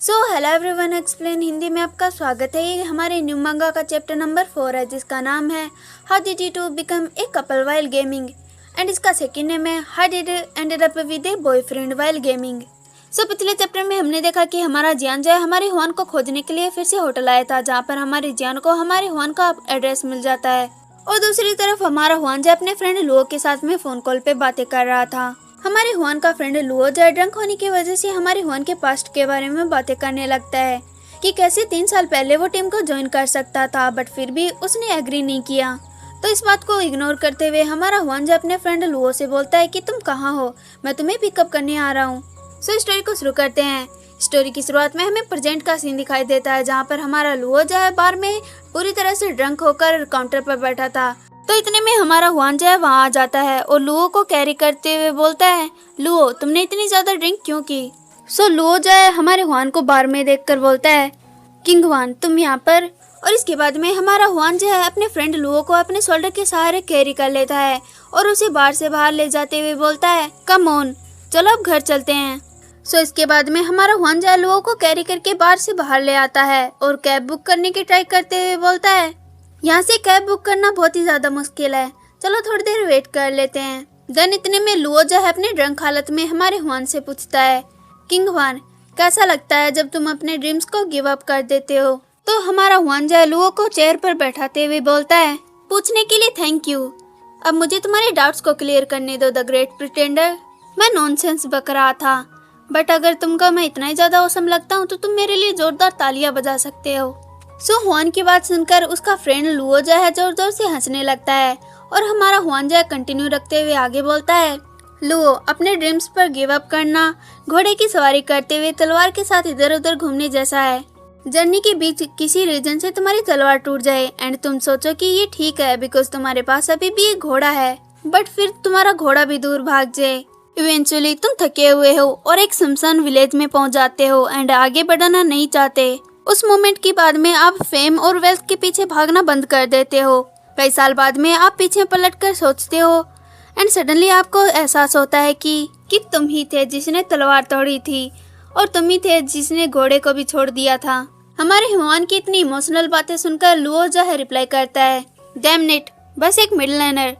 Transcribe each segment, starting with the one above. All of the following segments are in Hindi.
हेलो एवरीवन, एक्सप्लेन हिंदी में आपका स्वागत है। ये हमारे न्यू मंगा का चैप्टर नंबर 4 है, जिसका नाम है how did you to become a couple while gaming, and इसका सेकंड नेम है how did ended up with a boyfriend while gaming. पिछले चैप्टर में हमने देखा कि हमारा जियान जो है हमारे हुआन को खोजने के लिए फिर से होटल आया था, जहाँ पर हमारे जियान को हमारे हुआन का एड्रेस मिल जाता है। और दूसरी तरफ हमारा हुआन जो अपने फ्रेंड लुओ के साथ में फोन कॉल पे बातें कर रहा था। हमारे हुआन का फ्रेंड लुओ जो ड्रंक होने की वजह से हमारे हुआन के पास्ट के बारे में बातें करने लगता है कि कैसे 3 साल पहले वो टीम को ज्वाइन कर सकता था, बट फिर भी उसने एग्री नहीं किया। तो इस बात को इग्नोर करते हुए हमारा हुआन जो अपने फ्रेंड लुओ से बोलता है कि तुम कहाँ हो, मैं तुम्हें पिकअप करने आ रहा हूँ। स्टोरी को शुरू करते हैं। स्टोरी की शुरुआत में हमें प्रेजेंट का सीन दिखाई देता है, जहाँ पर हमारा लुओ जो है बार में पूरी तरह से ड्रंक होकर काउंटर पर बैठा था। तो इतने में हमारा हुआन जो है वहाँ आ जाता है और लुओ को कैरी करते हुए बोलता है, लुओ तुमने इतनी ज्यादा ड्रिंक क्यों की। लुओ जो है हमारे हुआन को बार में देखकर बोलता है, किंग हुआन तुम यहाँ पर। और इसके बाद में हमारा हुआन जो है अपने फ्रेंड लुओ को अपने शोल्डर के सहारे कैरी कर लेता है और उसे बार से बाहर ले जाते हुए बोलता है, कम ऑन चलो अब घर चलते हैं। इसके बाद में हमारा हुआन जो है लुओ को कैरी करके बार से बाहर ले आता है और कैब बुक करने की ट्राई करते हुए बोलता है, यहाँ से कैब बुक करना बहुत ही ज्यादा मुश्किल है, चलो थोड़ी देर वेट कर लेते हैं। देन इतने में लुओ जो है अपने ड्रंक हालत में हमारे हुआन से पूछता है, किंग हुआन कैसा लगता है जब तुम अपने ड्रीम्स को गिव अप कर देते हो। तो हमारा हुआन जो है लुओ को चेयर पर बैठाते हुए बोलता है, पूछने के लिए थैंक यू, अब मुझे तुम्हारे डाउट्स को क्लियर करने दो द ग्रेट प्रिटेंडर। मैं नॉनसेंस बक रहा था, बट अगर तुमको मैं इतना ही ज्यादा औसम लगता हूँ तो तुम मेरे लिए जोरदार तालियां बजा सकते हो। हुआन की बात सुनकर उसका फ्रेंड लुओ जो है जोर जोर से हंसने लगता है और हमारा हुआन जो है कंटिन्यू रखते हुए आगे बोलता है, लुओ अपने ड्रीम्स पर गिव अप करना घोड़े की सवारी करते हुए तलवार के साथ इधर उधर घूमने जैसा है। जर्नी के बीच किसी रीजन से तुम्हारी तलवार टूट जाए एंड तुम सोचो कि ये ठीक है बिकॉज तुम्हारे पास अभी भी एक घोड़ा है, बट फिर तुम्हारा घोड़ा भी दूर भाग जाए। इवेंचुअली तुम थके हुए हो और एक सुनसान विलेज में पहुंच जाते हो एंड आगे बढ़ना नहीं चाहते। उस मोमेंट के बाद में आप फेम और वेल्थ के पीछे भागना बंद कर देते हो। कई साल बाद में आप पीछे पलटकर सोचते हो एंड सडनली आपको एहसास होता है कि तुम ही थे जिसने तलवार तोड़ी थी और तुम ही थे जिसने घोड़े को भी छोड़ दिया था। हमारे हुआन की इतनी इमोशनल बातें सुनकर लुओ जो है रिप्लाई करता है, डैम इट बस एक मिडिल लाइनर,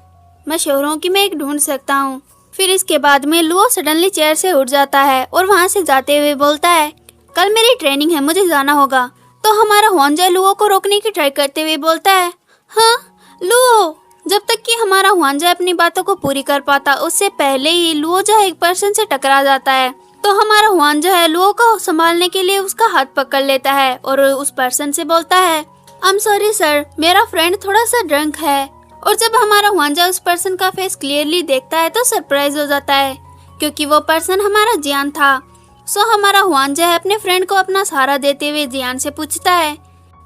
मैं श्योर हूँ कि मैं एक ढूंढ सकता हूँ। फिर इसके बाद में लुओ सडनली चेयर से उठ जाता है और वहाँ से जाते हुए बोलता है, कल मेरी ट्रेनिंग है, मुझे जाना होगा। तो हमारा हुआन जो लुओ को रोकने की ट्राई करते हुए बोलता है, हाँ लुओ। जब तक कि हमारा हुआन जो अपनी बातों को पूरी कर पाता उससे पहले ही लुओ जो एक पर्सन से टकरा जाता है। तो हमारा हुआन जो है लुओ को संभालने के लिए उसका हाथ पकड़ लेता है और उस पर्सन से बोलता है, आई एम सॉरी सर, मेरा फ्रेंड थोड़ा सा ड्रंक है। और जब हमारा हुआन जो उस पर्सन का फेस क्लियरली देखता है तो सरप्राइज हो जाता है क्योंकि वो पर्सन हमारा जियान था। हमारा हुआन जो है अपने फ्रेंड को अपना सहारा देते हुए जियान से पूछता है,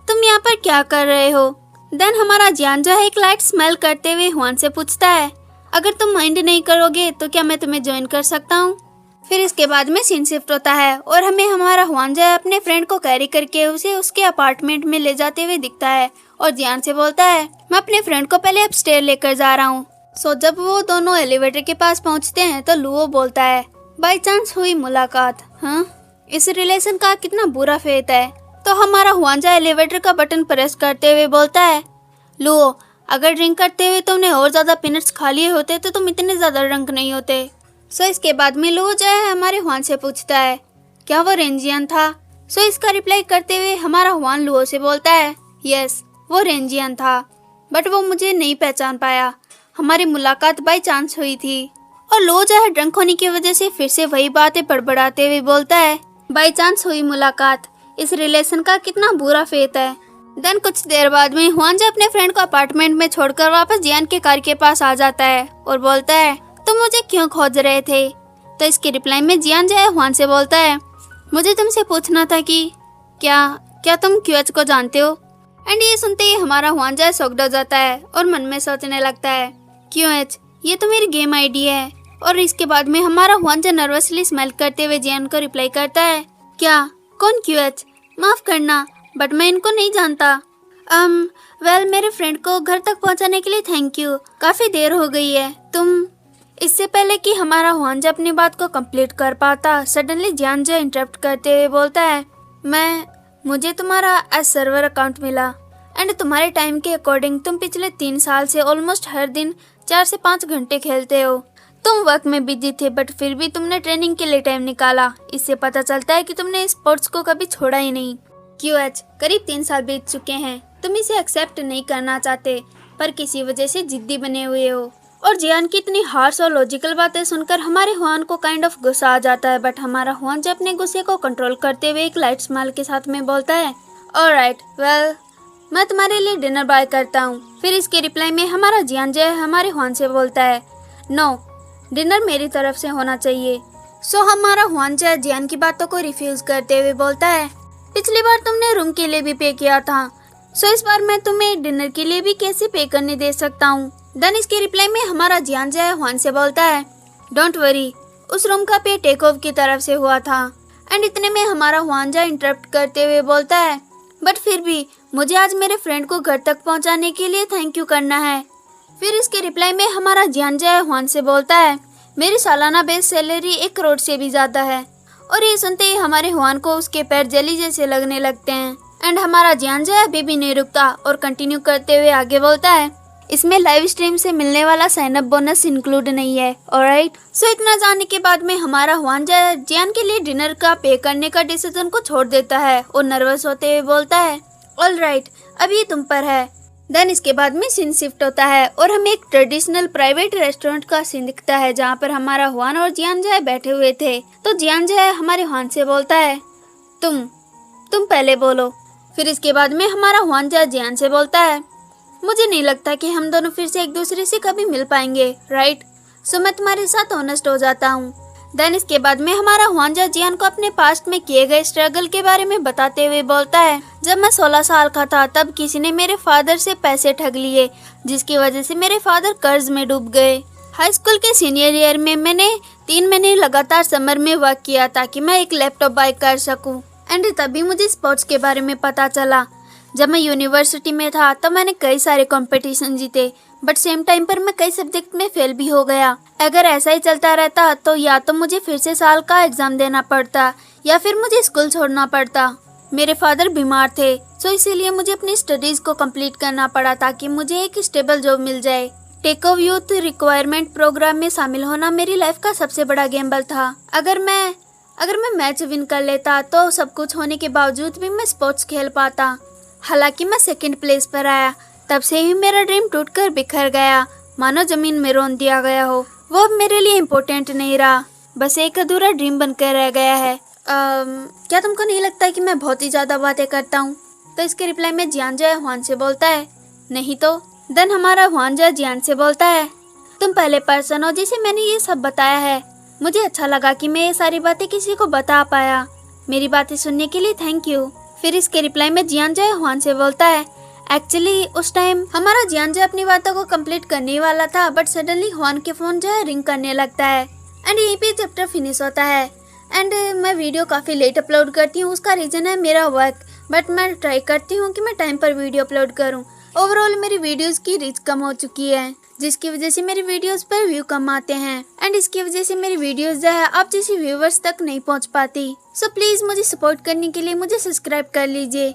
तुम यहाँ पर क्या कर रहे हो। देन हमारा जियान जो है एक लाइट स्मेल करते हुए हुआन से पूछता है, अगर तुम माइंड नहीं करोगे तो क्या मैं तुम्हें ज्वाइन कर सकता हूँ। फिर इसके बाद में सीन शिफ्ट होता है और हमें हमारा हुआन जो है अपने फ्रेंड को कैरी करके उसे उसके अपार्टमेंट में ले जाते हुए दिखता है और जियान से बोलता है, मैं अपने फ्रेंड को पहले अपस्टेयर लेकर जा रहा हूँ। जब वो दोनों एलिवेटर के पास पहुँचते हैं तो लुओ बोलता है, बाई चांस हुई मुलाकात, हाँ इस रिलेशन का कितना बुरा फेत है। तो हमारा हुआन जो एलिवेटर का बटन प्रेस करते हुए बोलता है, लुओ अगर ड्रिंक करते हुए तुमने और ज्यादा पीनट्स खा लिए होते तो तुम इतने ज्यादा ड्रंक नहीं होते। इसके बाद में लुओ जो है हमारे हुआन से पूछता है, क्या वो रेंजियन था। इसका रिप्लाई करते हुए हमारा हुआन लुओ से बोलता है, यस वो रेंजियन था, बट वो मुझे नहीं पहचान पाया, हमारी मुलाकात बाई चांस हुई थी। और लुओ जो है ड्रंक होने की वजह से फिर से वही बातें बड़बड़ाते हुए बोलता है, बाई चांस हुई मुलाकात, इस रिलेशन का कितना बुरा फेत है। देन कुछ देर बाद में हुआन जो अपने फ्रेंड को अपार्टमेंट में छोड़कर वापस जियान के कार के पास आ जाता है और बोलता है, तुम मुझे क्यों खोज रहे थे। तो इसके रिप्लाई में जियान जो है हुआन से बोलता है, मुझे तुमसे पूछना था कि क्या तुम क्यूएच को जानते हो। एंड ये सुनते ही हमारा हुआन जो है शॉक्ड हो जाता है और मन में सोचने लगता है, क्यूएच ये तो मेरी गेम आईडी है। और इसके बाद में हमारा हुआन जो नर्वसली स्मेल करते हुए जियान को रिप्लाई करता है, क्या कौन क्यूएच, माफ करना बट मैं इनको नहीं जानता। वेल मेरे फ्रेंड को घर तक पहुंचाने के लिए थैंक यू, काफी देर हो गई है। तुम इससे पहले कि हमारा हुआन जो अपनी बात को कंप्लीट कर पाता सडनली जियान जो इंटरप्ट करते हुए बोलता है, मुझे तुम्हारा एज सर्वर अकाउंट मिला एंड तुम्हारे टाइम के अकॉर्डिंग तुम पिछले 3 साल से ऑलमोस्ट हर दिन 4 से 5 घंटे खेलते हो। तुम वर्क में बिजी थे बट फिर भी तुमने ट्रेनिंग के लिए टाइम निकाला। इससे पता चलता है कि तुमने स्पोर्ट्स को कभी छोड़ा ही नहीं। QH, करीब 3 साल बीत चुके हैं। तुम इसे एक्सेप्ट नहीं करना चाहते पर किसी वजह से जिद्दी बने हुए हो। और जियान की इतनी हार्श और लॉजिकल बातें सुनकर हमारे हुआन को काइंड ऑफ गुस्सा आ जाता है। बट हमारा हुआन जो अपने गुस्से को कंट्रोल करते हुए एक लाइट स्माइल के साथ में बोलता है, ऑलराइट, वेल मैं तुम्हारे लिए डिनर बाय करता हूँ। फिर इसके रिप्लाई में हमारा जियान जो है हमारे हुआन से बोलता है, नो, डिनर मेरी तरफ से होना चाहिए। सो हमारा हुआन जो है जियान की बातों को रिफ्यूज करते हुए बोलता है, पिछली बार तुमने रूम के लिए भी पे किया था, सो इस बार मैं तुम्हें डिनर के लिए भी कैसे पे करने दे सकता हूँ। देन इसके रिप्लाई में हमारा जियान जो है हुआन से बोलता है, डोंट वरी, उस रूम का पे टेक ऑफ की तरफ से हुआ था। एंड इतने में हमारा हुआन जो इंटरप्ट करते हुए बोलता है, बट फिर भी मुझे आज मेरे फ्रेंड को घर तक पहुंचाने के लिए थैंक यू करना है। फिर इसके रिप्लाई में हमारा जियान जो है हुआन से बोलता है, मेरी सालाना बेस सैलरी 1 करोड़ से भी ज़्यादा है। और ये सुनते ही हमारे हुआन को उसके पैर जली जैसे लगने लगते हैं। एंड हमारा जियान जो है अभी भी नहीं रुकता और कंटिन्यू करते हुए आगे बोलता है, इसमें लाइव स्ट्रीम से मिलने वाला साइन अप बोनस इंक्लूड नहीं है, ऑलराइट। सो इतना जानने के बाद में हमारा हुआन जो है जियान के लिए डिनर का पे करने का डिसीजन को छोड़ देता है और नर्वस होते हुए बोलता है, ऑलराइट, अब ये तुम पर है। देन इसके बाद में सीन शिफ्ट होता है और हमें एक ट्रेडिशनल प्राइवेट रेस्टोरेंट का सीन दिखता है जहाँ पर हमारा हुआन और जियान जो है बैठे हुए थे। तो जियान जो है हमारे हुआन से बोलता है, तुम पहले बोलो। फिर इसके बाद में हमारा हुआन जो है जियान से बोलता है, मुझे नहीं लगता कि हम दोनों फिर से एक दूसरे से कभी मिल पाएंगे, राइट। सो मैं तुम्हारे साथ ऑनेस्ट हो जाता हूँ। देन इसके बाद में हमारा हुआन जो जियान को अपने पास्ट में किए गए स्ट्रगल के बारे में बताते हुए बोलता है, जब मैं 16 साल का था तब किसी ने मेरे फादर से पैसे ठग लिए जिसकी वजह से मेरे फादर कर्ज में डूब गए। हाई स्कूल के सीनियर ईयर में मैंने 3 महीने लगातार समर में वर्क किया ताकि मैं एक लैपटॉप बाय कर सकूं। एंड तभी मुझे स्पोर्ट्स के बारे में पता चला। जब मैं यूनिवर्सिटी में था तब मैंने कई सारे कंपटीशन जीते बट सेम टाइम पर मैं कई सब्जेक्ट में फेल भी हो गया। अगर ऐसा ही चलता रहता तो या तो मुझे फिर से साल का एग्जाम देना पड़ता या फिर मुझे स्कूल छोड़ना पड़ता। मेरे फादर बीमार थे सो इसीलिए मुझे अपनी स्टडीज को कंप्लीट करना पड़ा ताकि मुझे एक स्टेबल जॉब मिल जाए। Take off youth requirement programme में शामिल होना मेरी लाइफ का सबसे बड़ा गैम्बल था। अगर मैं मैच विन कर लेता तो सब कुछ होने के बावजूद भी मैं स्पोर्ट्स खेल पाता। हालांकि मैं 2nd प्लेस पर आया, तब से ही मेरा ड्रीम टूटकर बिखर गया, मानो जमीन में रोन दिया गया हो। वो अब मेरे लिए इम्पोर्टेंट नहीं रहा, बस एक अधूरा ड्रीम बनकर रह गया है। क्या तुमको नहीं लगता कि मैं बहुत ही ज़्यादा बातें करता हूँ? तो इसके रिप्लाई में जियान जो है हुआन से बोलता है, नहीं तो। देन हमारा हुआन जो है जियान से बोलता है, तुम पहले पर्सन हो जिसे मैंने ये सब बताया है। मुझे अच्छा लगा कि मैं ये सारी बातें किसी को बता पाया। मेरी बातें सुनने के लिए थैंक यू। फिर इसके रिप्लाई में जियान जो है हुआन से बोलता है, एक्चुअली उस टाइम हमारा जियान जो अपनी बातों को कंप्लीट करने वाला था बट सडनली हुआन के फोन जो है रिंग करने लगता है। एंड यहीं पे चैप्टर फिनिश होता है। एंड मैं वीडियो काफ़ी लेट अपलोड करती हूँ, उसका रीज़न है मेरा वर्क, बट मैं ट्राई करती हूँ कि मैं टाइम पर वीडियो अपलोड करूँ। ओवरऑल मेरी वीडियोस की रीच कम हो चुकी है जिसकी वजह से मेरी वीडियोस पर व्यू कम आते हैं एंड इसकी वजह से मेरी वीडियोस जो है आप जैसे व्यूवर्स तक नहीं पहुंच पाती। सो प्लीज़ मुझे सपोर्ट करने के लिए मुझे सब्सक्राइब कर लीजिए।